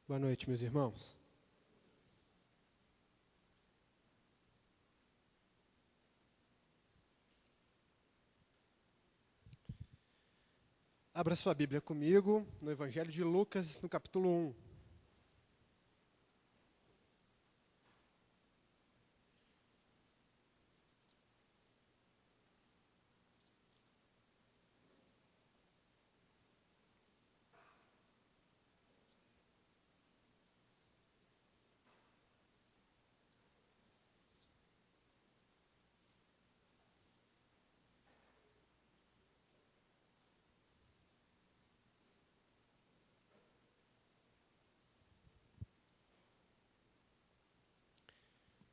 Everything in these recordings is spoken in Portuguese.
Boa noite, meus irmãos. Abra sua Bíblia comigo no Evangelho de Lucas, no capítulo 1.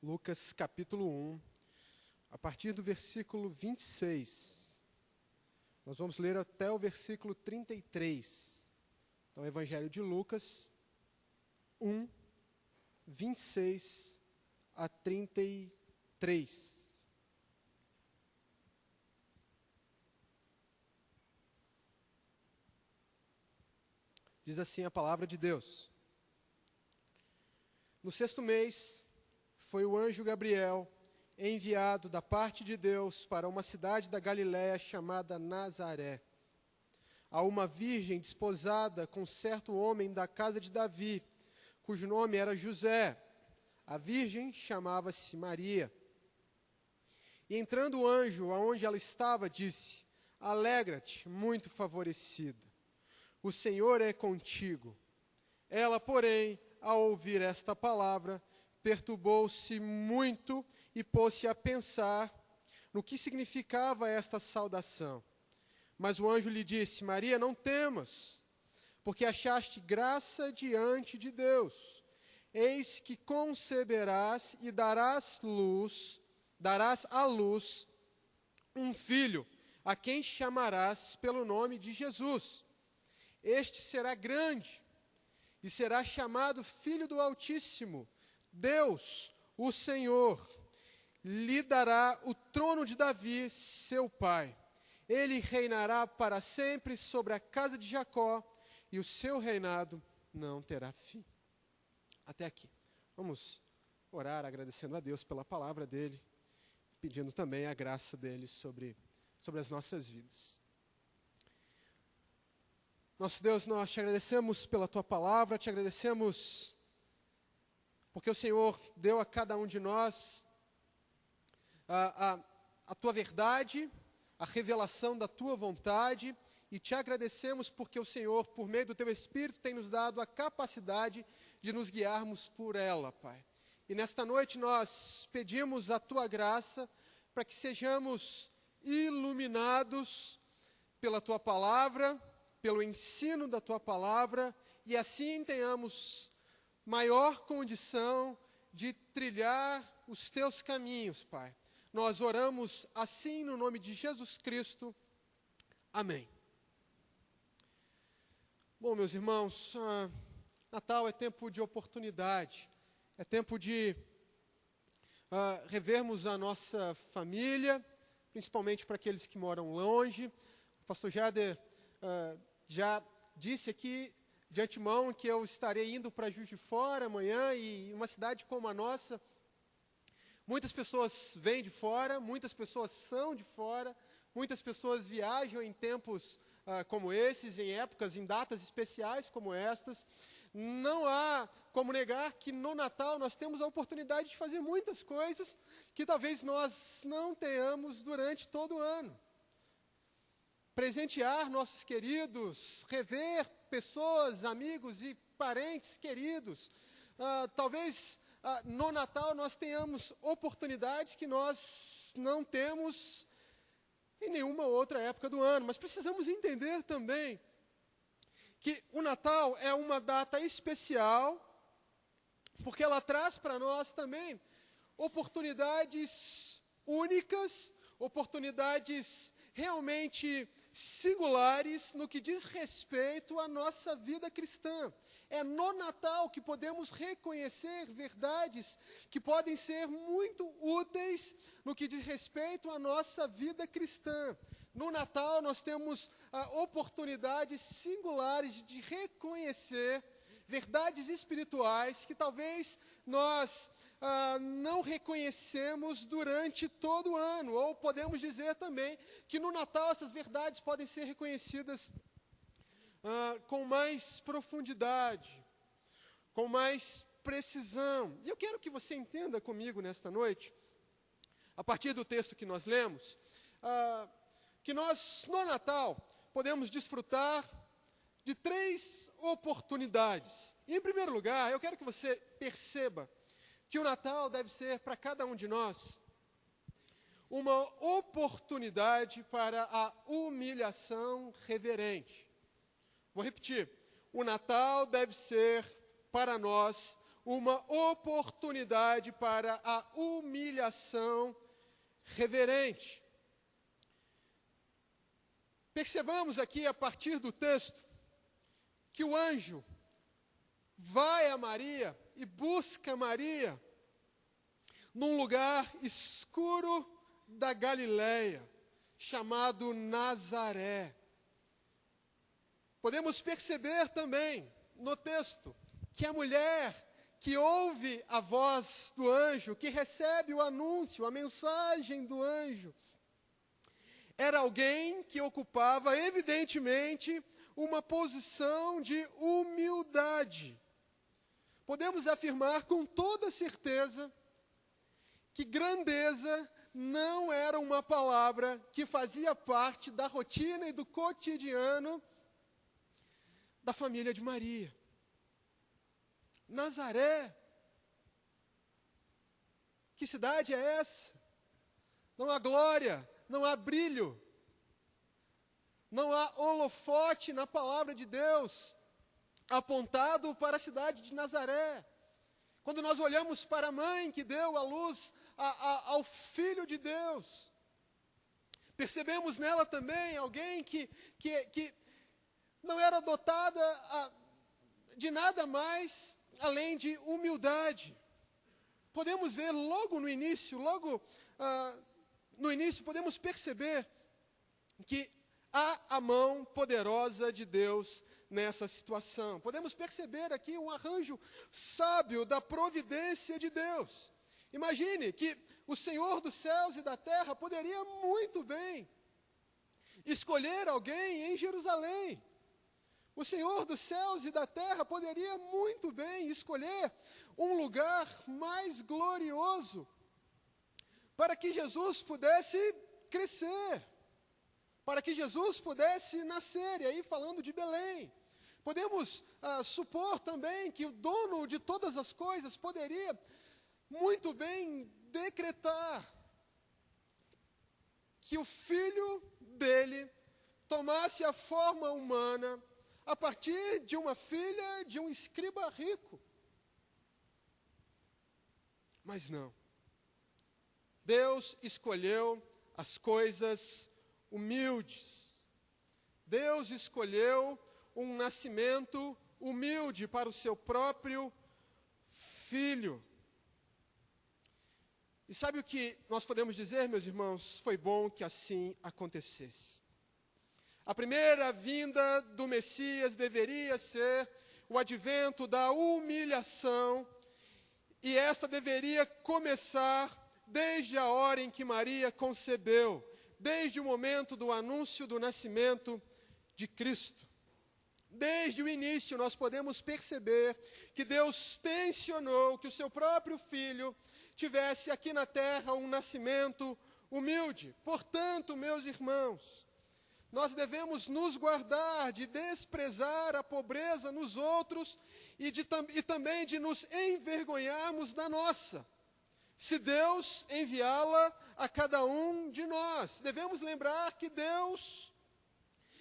Lucas, capítulo 1, a partir do versículo 26. Nós vamos ler até o versículo 33. Então, Evangelho de Lucas 1, 26 a 33. Diz assim a palavra de Deus. No 6º mês, foi o anjo Gabriel, enviado da parte de Deus para uma cidade da Galiléia chamada Nazaré, a uma virgem desposada com certo homem da casa de Davi, cujo nome era José. A virgem chamava-se Maria. E entrando o anjo aonde ela estava, disse: Alegra-te, muito favorecida, o Senhor é contigo. Ela, porém, ao ouvir esta palavra, perturbou-se muito e pôs-se a pensar no que significava esta saudação. Mas o anjo lhe disse: Maria, não temas, porque achaste graça diante de Deus. Eis que conceberás e darás à luz um filho, a quem chamarás pelo nome de Jesus. Este será grande e será chamado Filho do Altíssimo. Deus, o Senhor, lhe dará o trono de Davi, seu pai. Ele reinará para sempre sobre a casa de Jacó, e o seu reinado não terá fim. Até aqui. Vamos orar agradecendo a Deus pela palavra dele, pedindo também a graça dele sobre as nossas vidas. Nosso Deus, nós te agradecemos pela tua palavra, te agradecemos porque o Senhor deu a cada um de nós a tua verdade, a revelação da tua vontade, e te agradecemos porque o Senhor, por meio do teu Espírito, tem nos dado a capacidade de nos guiarmos por ela, Pai. E nesta noite nós pedimos a tua graça para que sejamos iluminados pela tua palavra, pelo ensino da tua palavra, e assim tenhamos maior condição de trilhar os teus caminhos, Pai. Nós oramos assim no nome de Jesus Cristo. Amém. Bom, meus irmãos, Natal é tempo de oportunidade, é tempo de revermos a nossa família, principalmente para aqueles que moram longe. O pastor Jader já disse aqui de antemão que eu estarei indo para Juiz de Fora amanhã, e uma cidade como a nossa, muitas pessoas vêm de fora, muitas pessoas são de fora, muitas pessoas viajam em tempos como esses, em épocas, em datas especiais como estas. Não há como negar que no Natal nós temos a oportunidade de fazer muitas coisas que talvez nós não tenhamos durante todo o ano. Presentear nossos queridos, rever pessoas, amigos e parentes queridos. Talvez no Natal nós tenhamos oportunidades que nós não temos em nenhuma outra época do ano. Mas precisamos entender também que o Natal é uma data especial, porque ela traz para nós também oportunidades únicas, oportunidades realmente singulares no que diz respeito à nossa vida cristã. É no Natal que podemos reconhecer verdades que podem ser muito úteis no que diz respeito à nossa vida cristã. No Natal nós temos oportunidades singulares de reconhecer verdades espirituais que talvez nós não reconhecemos durante todo o ano, ou podemos dizer também que no Natal essas verdades podem ser reconhecidas com mais profundidade, com mais precisão. E eu quero que você entenda comigo nesta noite, a partir do texto que nós lemos, que nós, no Natal, podemos desfrutar de 3 oportunidades. E, em primeiro lugar, eu quero que você perceba que o Natal deve ser, para cada um de nós, uma oportunidade para a humilhação reverente. Vou repetir. O Natal deve ser, para nós, uma oportunidade para a humilhação reverente. Percebamos aqui, a partir do texto, que o anjo vai a Maria e busca Maria num lugar escuro da Galileia, chamado Nazaré. Podemos perceber também no texto que a mulher que ouve a voz do anjo, que recebe o anúncio, a mensagem do anjo, era alguém que ocupava, evidentemente, uma posição de humildade. Podemos afirmar com toda certeza que grandeza não era uma palavra que fazia parte da rotina e do cotidiano da família de Maria. Nazaré. Que cidade é essa? Não há glória, não há brilho, não há holofote na palavra de Deus apontado para a cidade de Nazaré. Quando nós olhamos para a mãe que deu a luz ao Filho de Deus, percebemos nela também alguém que não era dotada de nada mais além de humildade. Podemos ver logo no início, podemos perceber que há a mão poderosa de Deus nessa situação. Podemos perceber aqui um arranjo sábio da providência de Deus. Imagine que o Senhor dos céus e da terra poderia muito bem escolher alguém em Jerusalém. O Senhor dos céus e da terra poderia muito bem escolher um lugar mais glorioso para que Jesus pudesse crescer, para que Jesus pudesse nascer. E aí, falando de Belém, podemos supor também que o dono de todas as coisas poderia muito bem decretar que o filho dele tomasse a forma humana a partir de uma filha de um escriba rico. Mas não. Deus escolheu as coisas humildes. Deus escolheu um nascimento humilde para o seu próprio filho. E sabe o que nós podemos dizer, meus irmãos? Foi bom que assim acontecesse. A primeira vinda do Messias deveria ser o advento da humilhação, e esta deveria começar desde a hora em que Maria concebeu, desde o momento do anúncio do nascimento de Cristo. Desde o início nós podemos perceber que Deus tensionou que o seu próprio Filho tivesse aqui na terra um nascimento humilde. Portanto, meus irmãos, nós devemos nos guardar de desprezar a pobreza nos outros e também de nos envergonharmos da nossa, se Deus enviá-la a cada um de nós. Devemos lembrar que Deus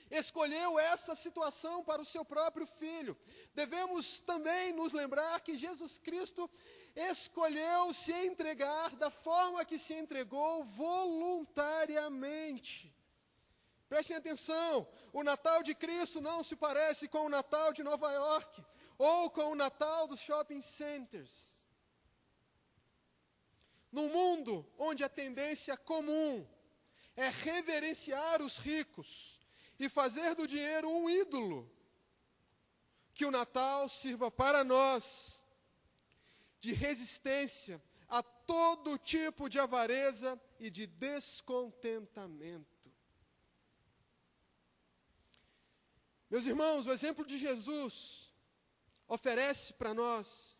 escolheu essa situação para o seu próprio Filho. Devemos também nos lembrar que Jesus Cristo escolheu se entregar da forma que se entregou, voluntariamente. Prestem atenção, o Natal de Cristo não se parece com o Natal de Nova York, ou com o Natal dos shopping centers. Num mundo onde a tendência comum é reverenciar os ricos e fazer do dinheiro um ídolo, Que o Natal sirva para nós de resistência a todo tipo de avareza e de descontentamento. Meus irmãos, o exemplo de Jesus oferece para nós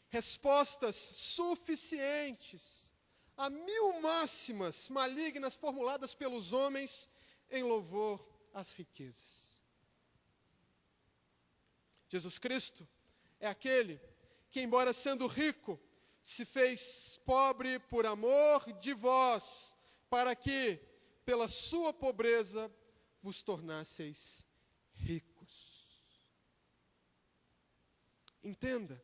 respostas suficientes a 1000 máximas malignas formuladas pelos homens em louvor às riquezas. Jesus Cristo é aquele que, embora sendo rico, se fez pobre por amor de vós, para que, pela sua pobreza, vos tornasseis ricos. Entenda,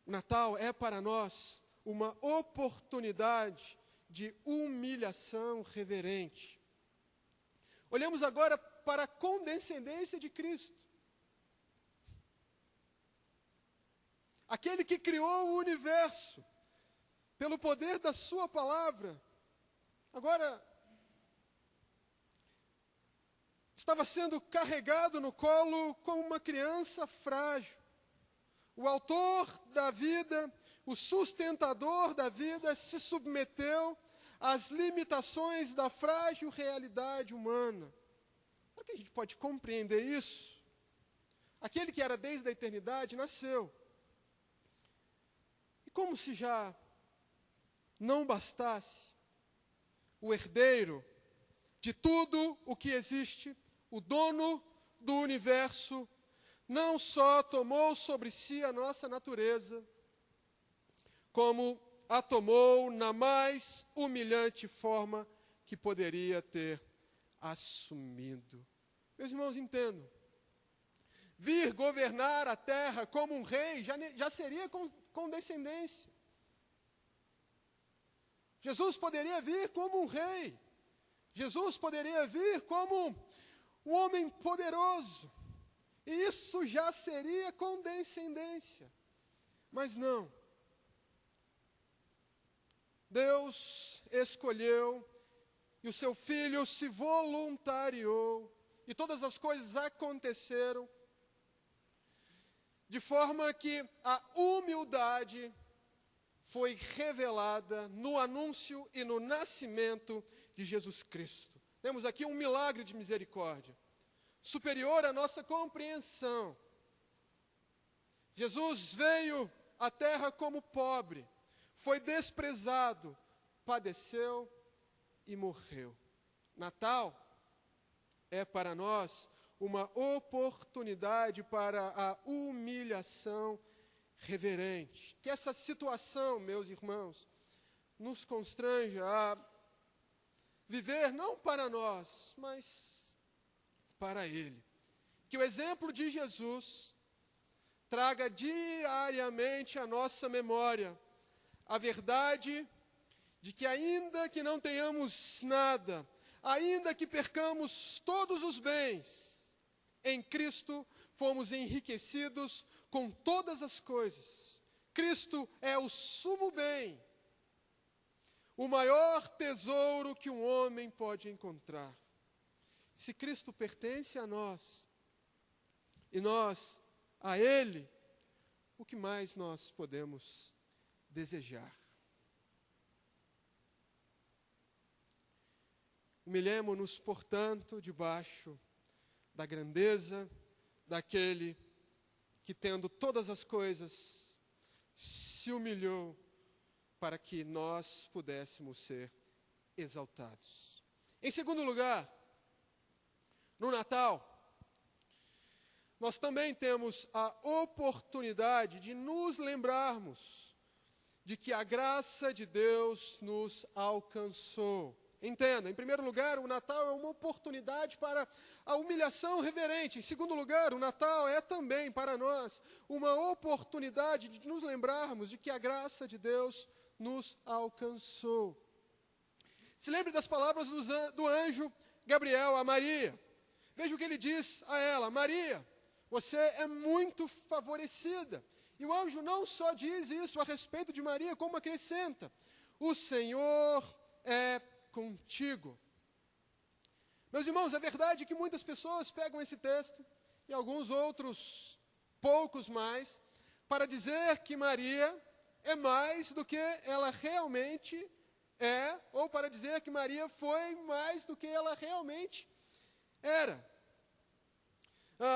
o Natal é para nós uma oportunidade de humilhação reverente. Olhamos agora para a condescendência de Cristo. Aquele que criou o universo, pelo poder da sua palavra, agora estava sendo carregado no colo como uma criança frágil. O autor da vida, o sustentador da vida, se submeteu às limitações da frágil realidade humana. Será que a gente pode compreender isso? Aquele que era desde a eternidade nasceu. E como se já não bastasse, o herdeiro de tudo o que existe, o dono do universo, não só tomou sobre si a nossa natureza, como a tomou na mais humilhante forma que poderia ter assumido. Meus irmãos, entendam. Vir governar a terra como um rei já seria condescendência. Jesus poderia vir como um rei. Jesus poderia vir como um homem poderoso. E isso já seria condescendência. Mas não. Deus escolheu e o seu Filho se voluntariou. E todas as coisas aconteceram de forma que a humildade foi revelada no anúncio e no nascimento de Jesus Cristo. Temos aqui um milagre de misericórdia, superior à nossa compreensão. Jesus veio à terra como pobre, foi desprezado, padeceu e morreu. Natal é para nós uma oportunidade para a humilhação reverente. Que essa situação, meus irmãos, nos constranja a viver não para nós, mas para Ele. Que o exemplo de Jesus traga diariamente à nossa memória a verdade de que ainda que não tenhamos nada, ainda que percamos todos os bens, em Cristo fomos enriquecidos com todas as coisas. Cristo é o sumo bem, o maior tesouro que um homem pode encontrar. Se Cristo pertence a nós, e nós a Ele, o que mais nós podemos desejar? Humilhemo-nos, portanto, debaixo da grandeza daquele que, tendo todas as coisas, se humilhou para que nós pudéssemos ser exaltados. Em segundo lugar, no Natal, nós também temos a oportunidade de nos lembrarmos de que a graça de Deus nos alcançou. Entenda, em primeiro lugar, o Natal é uma oportunidade para a humilhação reverente. Em segundo lugar, o Natal é também para nós uma oportunidade de nos lembrarmos de que a graça de Deus nos alcançou. Se lembre das palavras do anjo Gabriel a Maria. Veja o que ele diz a ela: Maria, você é muito favorecida. E o anjo não só diz isso a respeito de Maria, como acrescenta: o Senhor é contigo. Meus irmãos, é verdade que muitas pessoas pegam esse texto, e alguns outros, poucos mais, para dizer que Maria é mais do que ela realmente é, ou para dizer que Maria foi mais do que ela realmente era.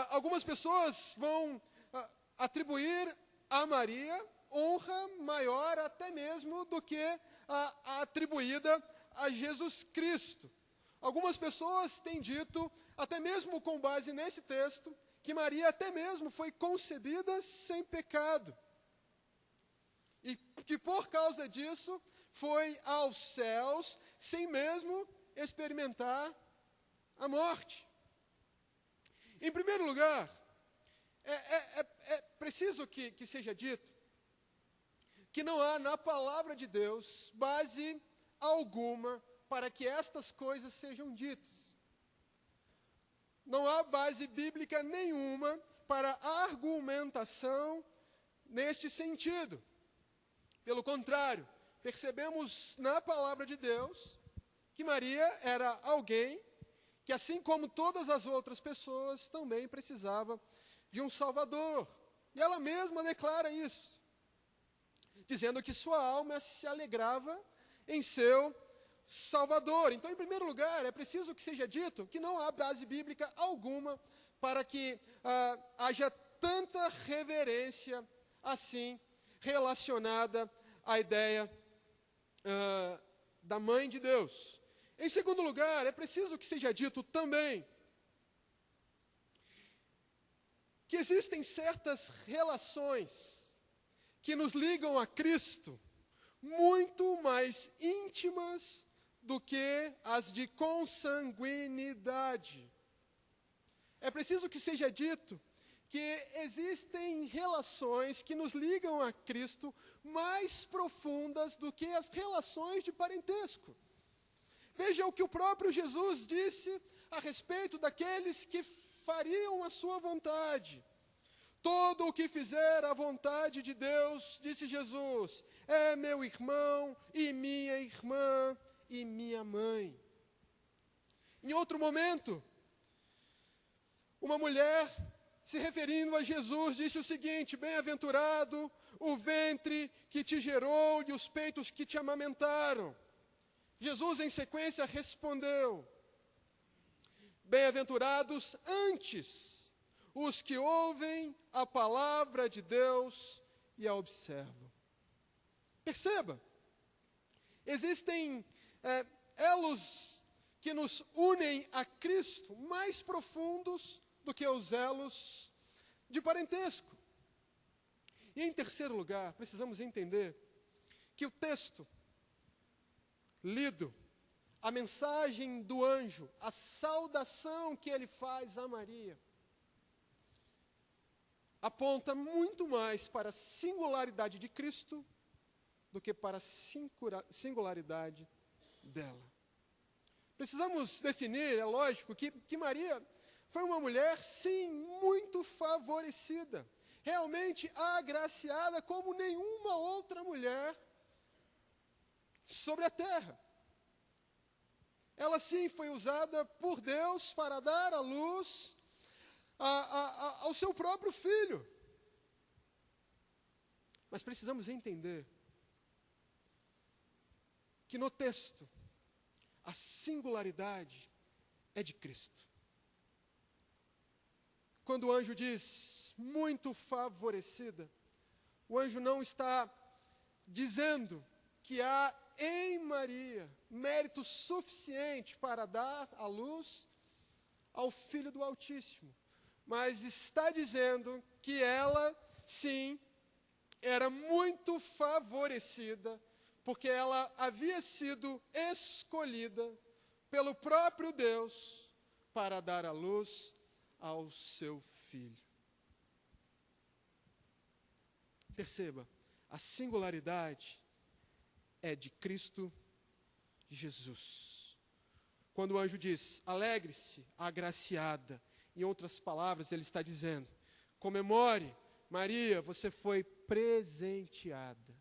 Algumas pessoas vão atribuir a Maria honra maior até mesmo do que a atribuída a Jesus Cristo. Algumas pessoas têm dito, até mesmo com base nesse texto, que Maria até mesmo foi concebida sem pecado. E que por causa disso foi aos céus sem mesmo experimentar a morte. Em primeiro lugar, é preciso que seja dito que não há na palavra de Deus base alguma para que estas coisas sejam ditas. Não há base bíblica nenhuma para argumentação neste sentido. Pelo contrário, percebemos na palavra de Deus que Maria era alguém que, assim como todas as outras pessoas, também precisava de um Salvador. E ela mesma declara isso, dizendo que sua alma se alegrava em seu Salvador. Então, em primeiro lugar, é preciso que seja dito que não há base bíblica alguma para que haja tanta reverência assim relacionada à ideia da Mãe de Deus. Em segundo lugar, é preciso que seja dito também que existem certas relações que nos ligam a Cristo muito mais íntimas do que as de consanguinidade. É preciso que seja dito que existem relações que nos ligam a Cristo mais profundas do que as relações de parentesco. Veja o que o próprio Jesus disse a respeito daqueles que fariam a sua vontade. Todo o que fizer a vontade de Deus, disse Jesus, é meu irmão e minha irmã e minha mãe. Em outro momento, uma mulher, se referindo a Jesus, disse o seguinte: bem-aventurado o ventre que te gerou e os peitos que te amamentaram. Jesus, em sequência, respondeu: bem-aventurados antes os que ouvem a palavra de Deus e a observam. Perceba, existem elos que nos unem a Cristo mais profundos do que os elos de parentesco. E em terceiro lugar, precisamos entender que o texto lido, a mensagem do anjo, a saudação que ele faz a Maria, aponta muito mais para a singularidade de Cristo do que para a singularidade dela. Precisamos definir, é lógico, que Maria foi uma mulher, sim, muito favorecida, realmente agraciada como nenhuma outra mulher sobre a terra. Ela, sim, foi usada por Deus para dar à luz ao seu próprio filho. Mas precisamos entender que no texto, a singularidade é de Cristo. Quando o anjo diz, muito favorecida, o anjo não está dizendo que há em Maria mérito suficiente para dar à luz ao Filho do Altíssimo, mas está dizendo que ela, sim, era muito favorecida, porque ela havia sido escolhida pelo próprio Deus para dar à luz ao seu Filho. Perceba, a singularidade é de Cristo Jesus. Quando o anjo diz, alegre-se, agraciada, em outras palavras, ele está dizendo, comemore, Maria, você foi presenteada.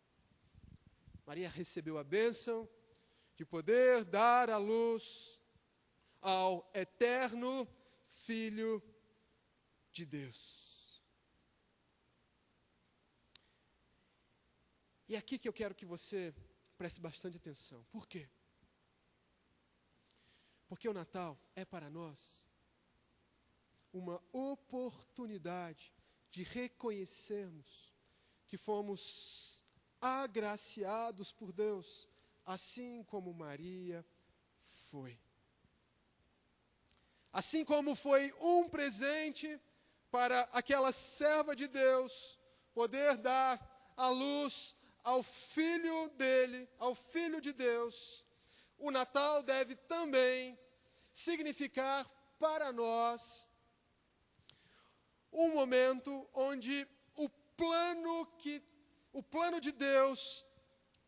Maria recebeu a bênção de poder dar à luz ao eterno Filho de Deus. E é aqui que eu quero que você preste bastante atenção. Por quê? Porque o Natal é para nós uma oportunidade de reconhecermos que fomos agraciados por Deus, assim como Maria foi. Assim como foi um presente para aquela serva de Deus poder dar à luz ao filho dele, ao Filho de Deus, o Natal deve também significar para nós um momento onde o plano de Deus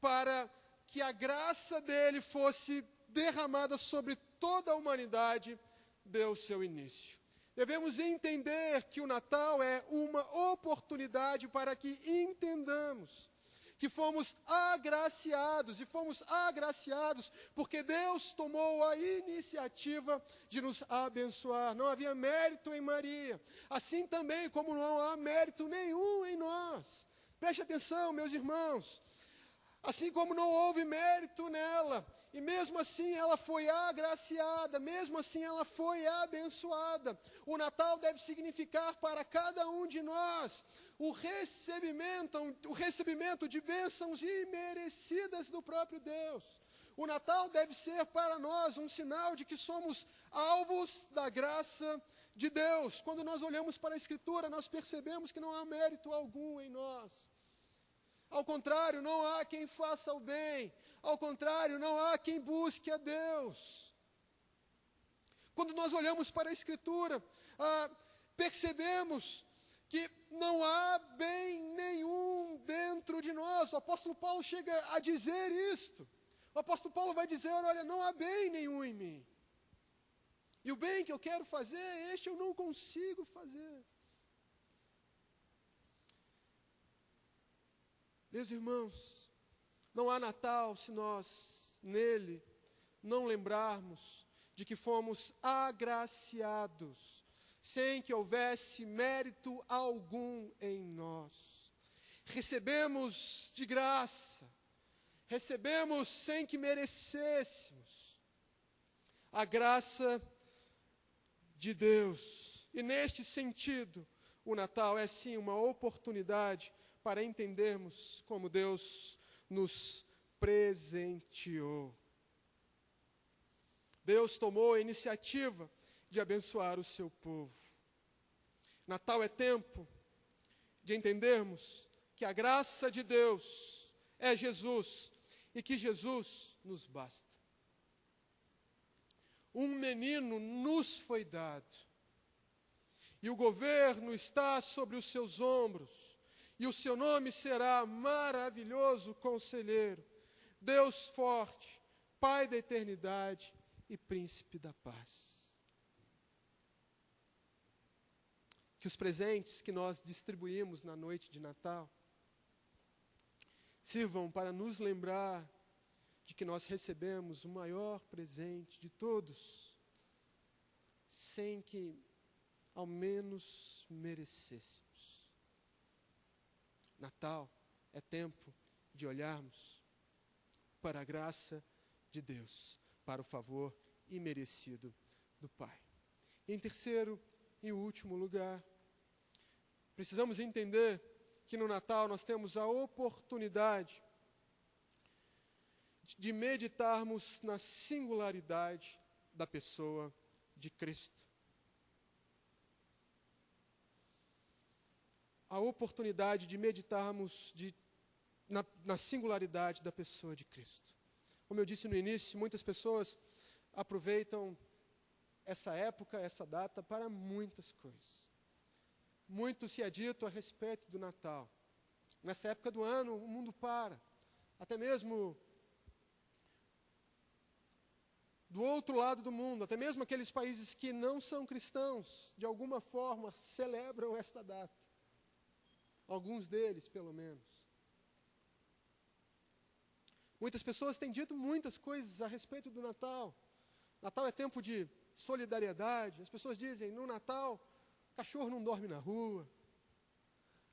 para que a graça dele fosse derramada sobre toda a humanidade deu seu início. Devemos entender que o Natal é uma oportunidade para que entendamos que fomos agraciados, e fomos agraciados porque Deus tomou a iniciativa de nos abençoar. Não havia mérito em Maria, assim também como não há mérito nenhum em nós. Preste atenção, meus irmãos. Assim como não houve mérito nela, e mesmo assim ela foi agraciada, mesmo assim ela foi abençoada. O Natal deve significar para cada um de nós o recebimento de bênçãos imerecidas do próprio Deus. O Natal deve ser para nós um sinal de que somos alvos da graça de Deus. Quando nós olhamos para a Escritura, nós percebemos que não há mérito algum em nós. Ao contrário, não há quem faça o bem. Ao contrário, não há quem busque a Deus. Quando nós olhamos para a Escritura, percebemos que não há bem nenhum dentro de nós. O apóstolo Paulo chega a dizer isto. O apóstolo Paulo vai dizer, olha, não há bem nenhum em mim. E o bem que eu quero fazer, este eu não consigo fazer. Meus irmãos, não há Natal se nós, nele, não lembrarmos de que fomos agraciados, sem que houvesse mérito algum em nós. Recebemos de graça, recebemos sem que merecêssemos a graça de Deus. E neste sentido, o Natal é sim uma oportunidade para entendermos como Deus nos presenteou. Deus tomou a iniciativa de abençoar o seu povo. Natal é tempo de entendermos que a graça de Deus é Jesus e que Jesus nos basta. Um menino nos foi dado e o governo está sobre os seus ombros. E o seu nome será Maravilhoso Conselheiro, Deus Forte, Pai da Eternidade e Príncipe da Paz. Que os presentes que nós distribuímos na noite de Natal sirvam para nos lembrar de que nós recebemos o maior presente de todos, sem que ao menos merecêssemos. Natal é tempo de olharmos para a graça de Deus, para o favor imerecido do Pai. Em terceiro e último lugar, precisamos entender que no Natal nós temos a oportunidade de meditarmos na singularidade da pessoa de Cristo. A oportunidade de meditarmos na singularidade da pessoa de Cristo. Como eu disse no início, muitas pessoas aproveitam essa época, essa data, para muitas coisas. Muito se é dito a respeito do Natal. Nessa época do ano, o mundo para. Até mesmo do outro lado do mundo, até mesmo aqueles países que não são cristãos, de alguma forma, celebram esta data. Alguns deles, pelo menos. Muitas pessoas têm dito muitas coisas a respeito do Natal. Natal é tempo de solidariedade. As pessoas dizem, no Natal, cachorro não dorme na rua.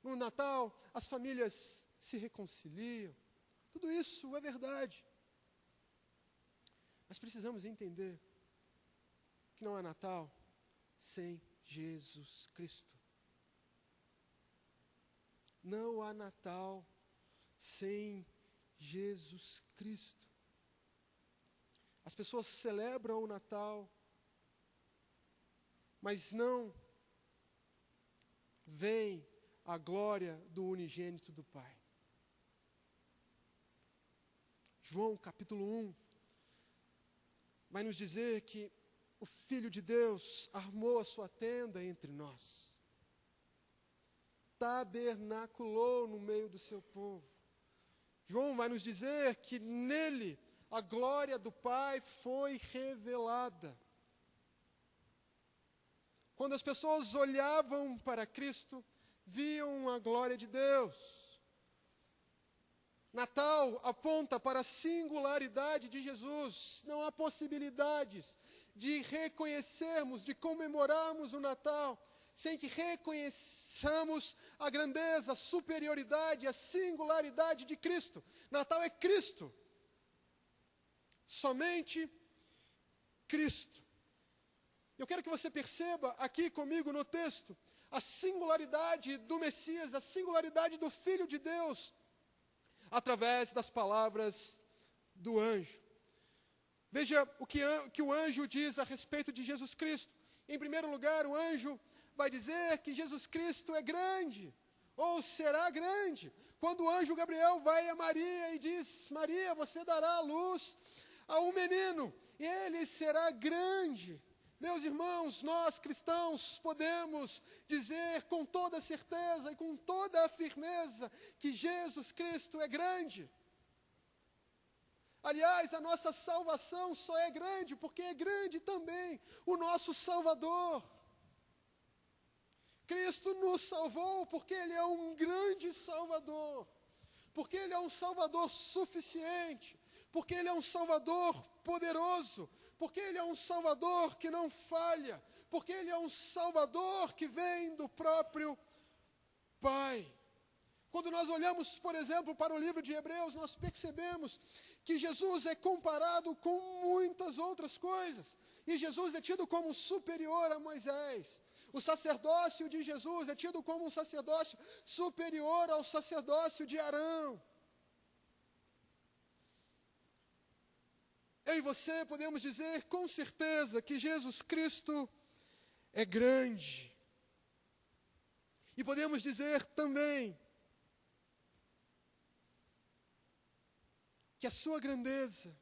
No Natal, as famílias se reconciliam. Tudo isso é verdade. Mas precisamos entender que não há Natal sem Jesus Cristo. Não há Natal sem Jesus Cristo. As pessoas celebram o Natal, mas não veem a glória do unigênito do Pai. João capítulo 1 vai nos dizer que o Filho de Deus armou a sua tenda entre nós. Tabernaculou no meio do seu povo. João vai nos dizer que nele a glória do Pai foi revelada. Quando as pessoas olhavam para Cristo, viam a glória de Deus. Natal aponta para a singularidade de Jesus. Não há possibilidades de reconhecermos, de comemorarmos o Natal, sem que reconheçamos a grandeza, a superioridade, a singularidade de Cristo. Natal é Cristo. Somente Cristo. Eu quero que você perceba aqui comigo no texto a singularidade do Messias, a singularidade do Filho de Deus, através das palavras do anjo. Veja o que o anjo diz a respeito de Jesus Cristo. Em primeiro lugar, o anjo vai dizer que Jesus Cristo é grande, ou será grande. Quando o anjo Gabriel vai a Maria e diz, Maria, você dará à luz a um menino, e ele será grande. Meus irmãos, nós cristãos podemos dizer com toda certeza e com toda a firmeza que Jesus Cristo é grande. Aliás, a nossa salvação só é grande porque é grande também o nosso Salvador. Cristo nos salvou porque Ele é um grande Salvador, porque Ele é um Salvador suficiente, porque Ele é um Salvador poderoso, porque Ele é um Salvador que não falha, porque Ele é um Salvador que vem do próprio Pai. Quando nós olhamos, por exemplo, para o livro de Hebreus, nós percebemos que Jesus é comparado com muitas outras coisas, e Jesus é tido como superior a Moisés. O sacerdócio de Jesus é tido como um sacerdócio superior ao sacerdócio de Arão. Eu e você podemos dizer com certeza que Jesus Cristo é grande. E podemos dizer também que a sua grandeza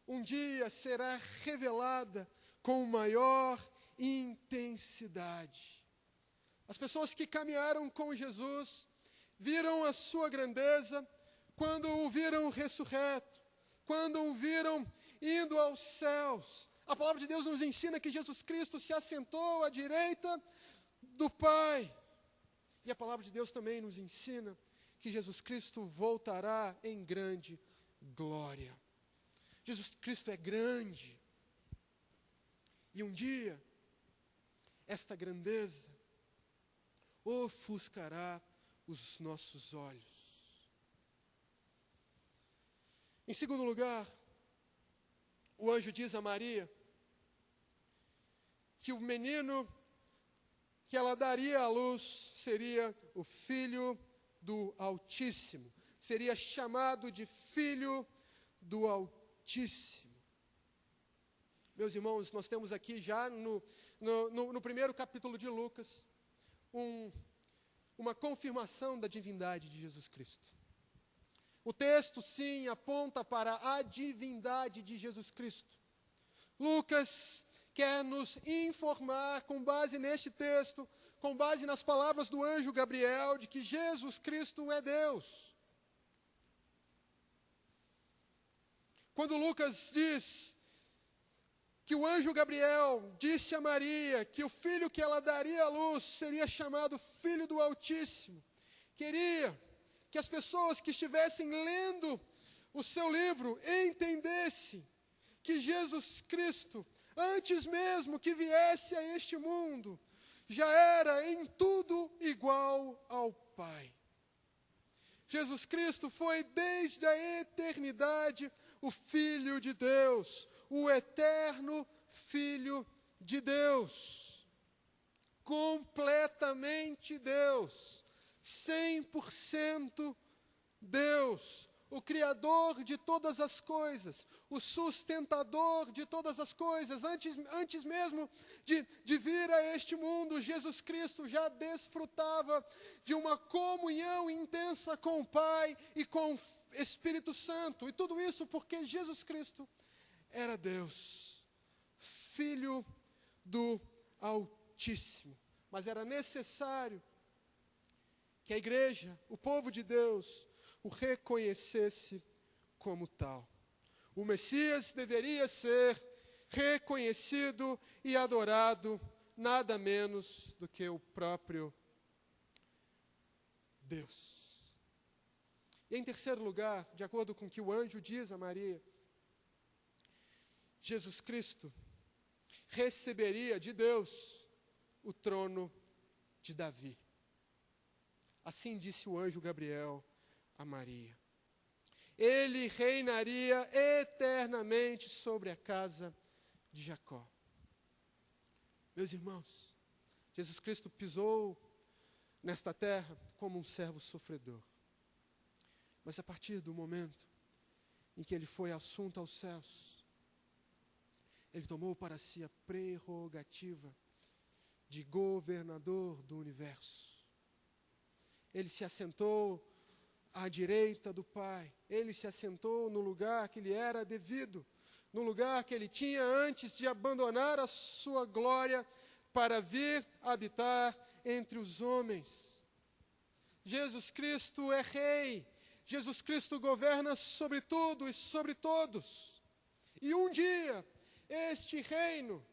um dia será revelada com maior intensidade. As pessoas que caminharam com Jesus viram a sua grandeza quando o viram ressurreto, quando o viram indo aos céus. A palavra de Deus nos ensina que Jesus Cristo se assentou à direita do Pai. E a palavra de Deus também nos ensina que Jesus Cristo voltará em grande glória. Jesus Cristo é grande. E um dia, esta grandeza ofuscará os nossos olhos. Em segundo lugar, o anjo diz a Maria que o menino que ela daria à luz seria o Filho do Altíssimo. Seria chamado de Filho do Altíssimo. Meus irmãos, nós temos aqui já no primeiro capítulo de Lucas uma confirmação da divindade de Jesus Cristo. O texto, sim, aponta para a divindade de Jesus Cristo. Lucas quer nos informar, com base neste texto, com base nas palavras do anjo Gabriel, de que Jesus Cristo é Deus. Quando Lucas diz que o anjo Gabriel disse a Maria que o filho que ela daria à luz seria chamado Filho do Altíssimo, queria que as pessoas que estivessem lendo o seu livro entendessem que Jesus Cristo antes mesmo que viesse a este mundo, já era em tudo igual ao Pai. Jesus Cristo foi desde a eternidade o Filho de Deus, o eterno Filho de Deus, completamente Deus, 100% Deus, o Criador de todas as coisas, o sustentador de todas as coisas. Antes mesmo de vir a este mundo, Jesus Cristo já desfrutava de uma comunhão intensa com o Pai e com o Espírito Santo. E tudo isso porque Jesus Cristo era Deus, Filho do Altíssimo. Mas era necessário que a igreja, o povo de Deus, o reconhecesse como tal. O Messias deveria ser reconhecido e adorado nada menos do que o próprio Deus. E em terceiro lugar, de acordo com o que o anjo diz a Maria, Jesus Cristo receberia de Deus o trono de Davi. Assim disse o anjo Gabriel a Maria. Ele reinaria eternamente sobre a casa de Jacó. Meus irmãos, Jesus Cristo pisou nesta terra como um servo sofredor. Mas a partir do momento em que ele foi assunto aos céus, ele tomou para si a prerrogativa de governador do universo. Ele se assentou à direita do Pai. Ele se assentou no lugar que lhe era devido, no lugar que ele tinha antes de abandonar a sua glória para vir habitar entre os homens. Jesus Cristo é Rei. Jesus Cristo governa sobre tudo e sobre todos. E um dia, este reino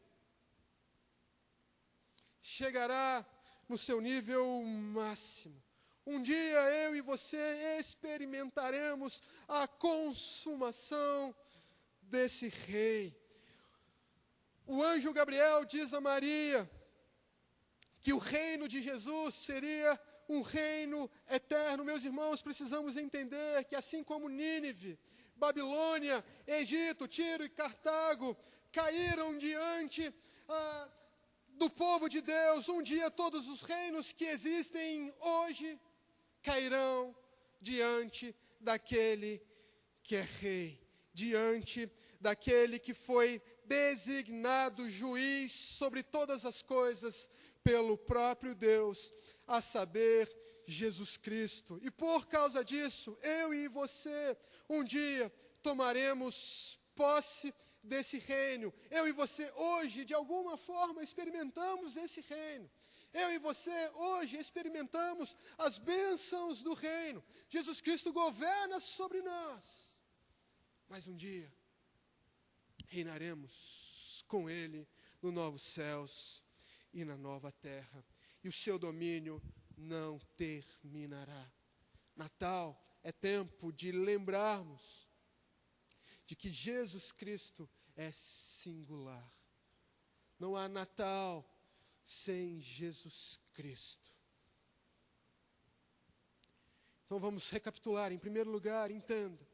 chegará no seu nível máximo. Um dia eu e você experimentaremos a consumação desse rei. O anjo Gabriel diz a Maria que o reino de Jesus seria um reino eterno. Meus irmãos, precisamos entender que assim como Nínive, Babilônia, Egito, Tiro e Cartago caíram diante do povo de Deus, um dia todos os reinos que existem hoje cairão diante daquele que é rei, diante daquele que foi designado juiz sobre todas as coisas pelo próprio Deus, a saber, Jesus Cristo. E por causa disso, eu e você, um dia tomaremos posse desse reino. Eu e você hoje, de alguma forma, experimentamos esse reino. Eu e você hoje experimentamos as bênçãos do reino. Jesus Cristo governa sobre nós. Mas um dia reinaremos com Ele nos novos céus e na nova terra. E o seu domínio não terminará. Natal é tempo de lembrarmos de que Jesus Cristo é singular. Não há Natal sem Jesus Cristo. Então vamos recapitular. Em primeiro lugar, entenda.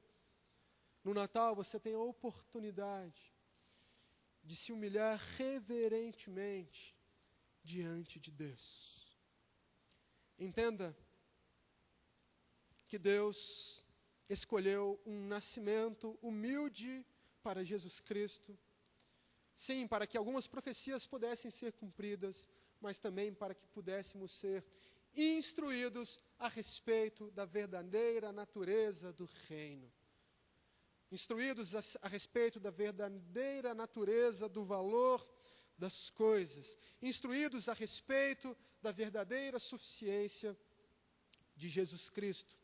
No Natal você tem a oportunidade de se humilhar reverentemente diante de Deus. Entenda que Deus escolheu um nascimento humilde para Jesus Cristo. Sim, para que algumas profecias pudessem ser cumpridas, mas também para que pudéssemos ser instruídos a respeito da verdadeira natureza do reino. Instruídos a respeito da verdadeira natureza do valor das coisas. Instruídos a respeito da verdadeira suficiência de Jesus Cristo.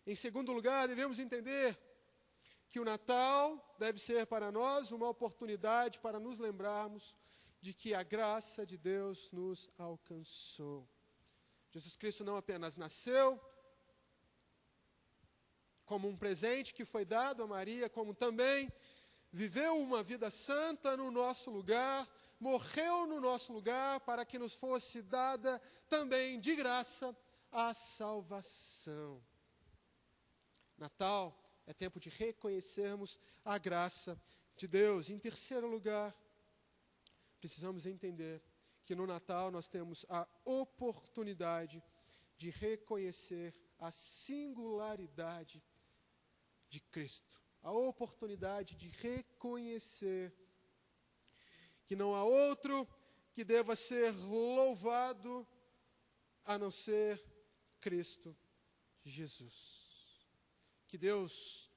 Em segundo lugar, devemos entender que o Natal deve ser para nós uma oportunidade para nos lembrarmos de que a graça de Deus nos alcançou. Jesus Cristo não apenas nasceu como um presente que foi dado a Maria, como também viveu uma vida santa no nosso lugar, morreu no nosso lugar para que nos fosse dada também de graça a salvação. Natal é tempo de reconhecermos a graça de Deus. Em terceiro lugar, precisamos entender que no Natal nós temos a oportunidade de reconhecer a singularidade de Cristo. A oportunidade de reconhecer que não há outro que deva ser louvado a não ser Cristo Jesus. Que Deus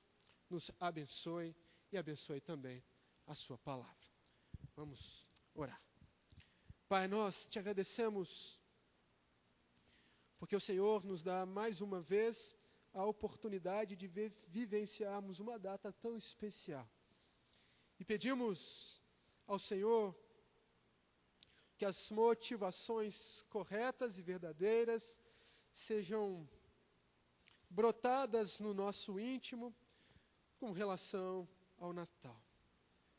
nos abençoe e abençoe também a sua palavra. Vamos orar. Pai, nós te agradecemos porque o Senhor nos dá mais uma vez a oportunidade de vivenciarmos uma data tão especial. E pedimos ao Senhor que as motivações corretas e verdadeiras sejam brotadas no nosso íntimo com relação ao Natal.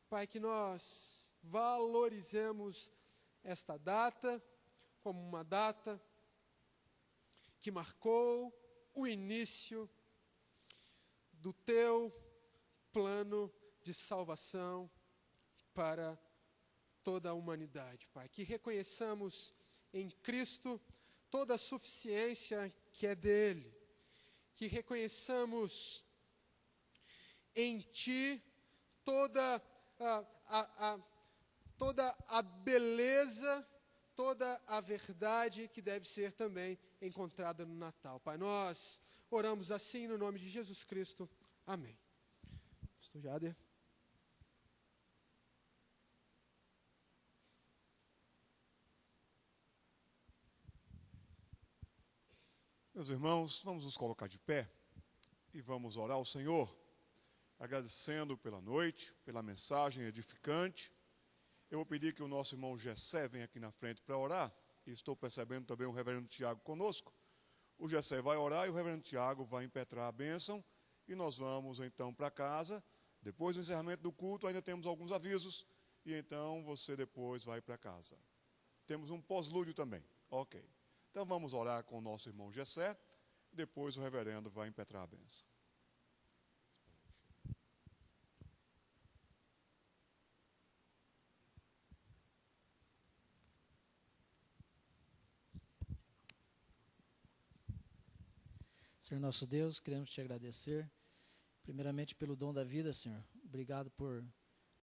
Pai, que nós valorizemos esta data como uma data que marcou o início do teu plano de salvação para toda a humanidade, Pai. Que reconheçamos em Cristo toda a suficiência que é dele. Que reconheçamos em Ti toda a beleza, toda a verdade que deve ser também encontrada no Natal. Pai, nós oramos assim no nome de Jesus Cristo. Amém. Pastor Jader. Meus irmãos, vamos nos colocar de pé e vamos orar ao Senhor, agradecendo pela noite, pela mensagem edificante. Eu vou pedir que o nosso irmão Gessé venha aqui na frente para orar, e estou percebendo também o reverendo Tiago conosco. O Gessé vai orar e o reverendo Tiago vai impetrar a bênção, e nós vamos então para casa. Depois do encerramento do culto, ainda temos alguns avisos, e então você depois vai para casa. Temos um pós-lúdio também, ok. Então vamos orar com o nosso irmão Gessé, e depois o reverendo vai impetrar a bênção. Senhor nosso Deus, queremos te agradecer, primeiramente pelo dom da vida, Senhor. Obrigado por